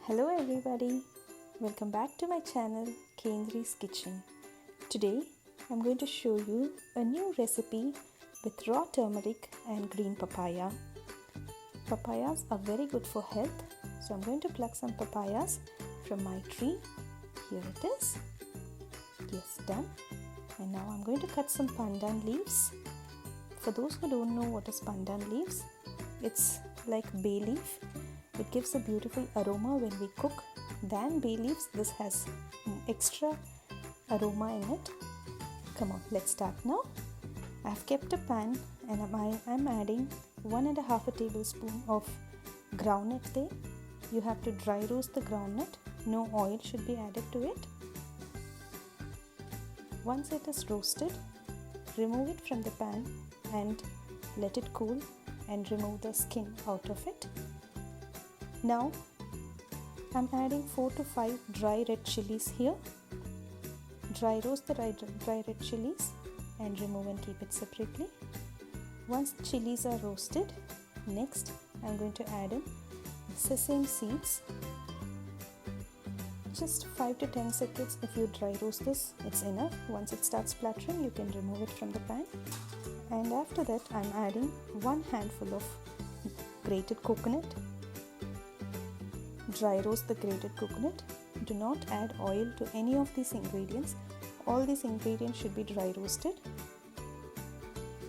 Hello everybody, welcome back to my channel Kendri's Kitchen. Today I'm going to show you a new recipe with raw turmeric and green papaya. Papayas are very good for health, so I'm going to pluck some papayas from my tree. Here it is. Yes, done. And now I'm going to cut some pandan leaves. For those who don't know what is pandan leaves, it's like bay leaf. It gives a beautiful aroma when we cook. Than bay leaves, this has extra aroma in it. Come on, let's start now. I've kept a pan and I'm adding 1.5 tablespoon of groundnut there. You have to dry roast the groundnut. No oil should be added to it. Once it is roasted, remove it from the pan and let it cool and remove the skin out of it. Now I'm adding 4 to 5 dry red chillies here. Dry roast the dry red chillies and remove and keep it separately. Once the chillies are roasted, next I'm going to add in sesame seeds. Just 5 to 10 seconds. If you dry roast this, it's enough. Once it starts splattering, you can remove it from the pan. And after that, I'm adding 1 handful of grated coconut. Dry roast the grated coconut. Do not add oil to any of these ingredients. All these ingredients should be dry roasted.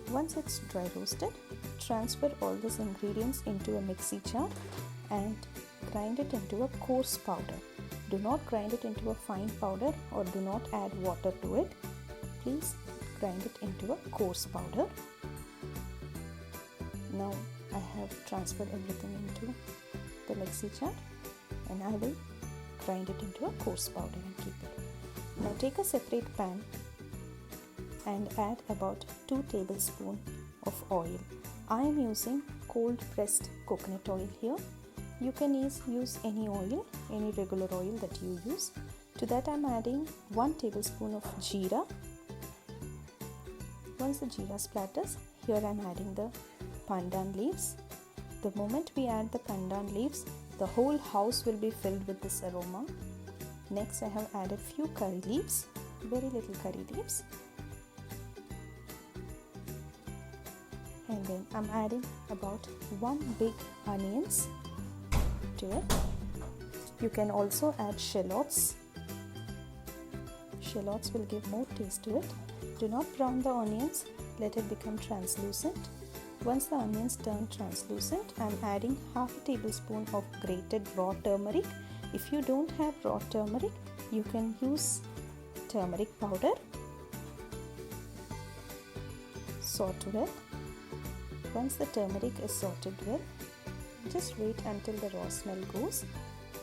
Once it's dry roasted, transfer all these ingredients into a mixi jar and grind it into a coarse powder. Do not grind it into a fine powder or do not add water to it. Please grind it into a coarse powder. Now I have transferred everything into the mixi jar and I will grind it into a coarse powder and keep it. Now take a separate pan and add about 2 tablespoons of oil. I am using cold pressed coconut oil here. You can use any oil, any regular oil that you use. To that I am adding 1 tablespoon of jeera. Once the jeera splatters, here I am adding the pandan leaves. The moment we add the pandan leaves, the whole house will be filled with this aroma. Next I have added few curry leaves, very little curry leaves. And then I'm adding about 1 big onions to it. You can also add shallots. Shallots will give more taste to it. Do not brown the onions, let it become translucent. Once the onions turn translucent, I'm adding half a tablespoon of grated raw turmeric. If you don't have raw turmeric, you can use turmeric powder. Saute well. Once the turmeric is sauteed well, just wait until the raw smell goes.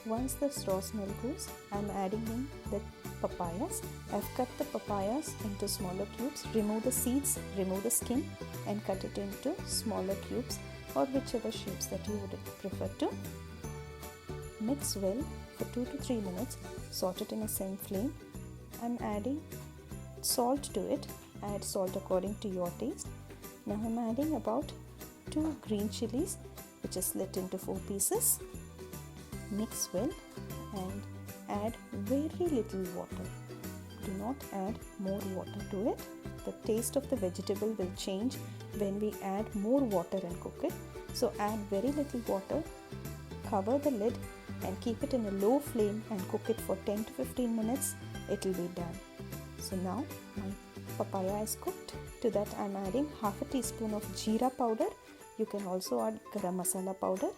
Once the raw smell goes, I'm adding in the papayas. I've cut the papayas into smaller cubes. Remove the seeds, remove the skin and cut it into smaller cubes or whichever shapes that you would prefer to. Mix well for 2 to 3 minutes. Saute it in a same flame. I'm adding salt to it. Add salt according to your taste. Now I'm adding about 2 green chillies which is split into 4 pieces. Mix well and add very little water. Do not add more water to it. The taste of the vegetable will change when we add more water and cook it. So add very little water, cover the lid and keep it in a low flame and cook it for 10 to 15 minutes. It will be done. So now my papaya is cooked. To that I am adding half a teaspoon of jeera powder. You can also add garam masala powder.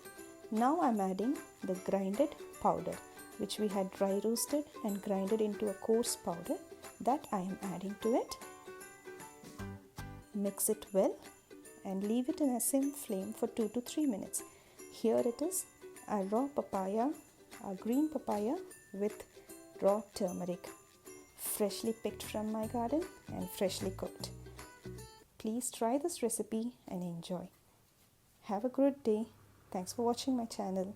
Now I am adding the grinded powder which we had dry roasted and grinded into a coarse powder. That I am adding to it. Mix it well and leave it in a sim flame for 2 to 3 minutes. Here it is, a raw papaya, a green papaya with raw turmeric, freshly picked from my garden and freshly cooked. Please try this recipe and enjoy. Have a good day. Thanks for watching my channel.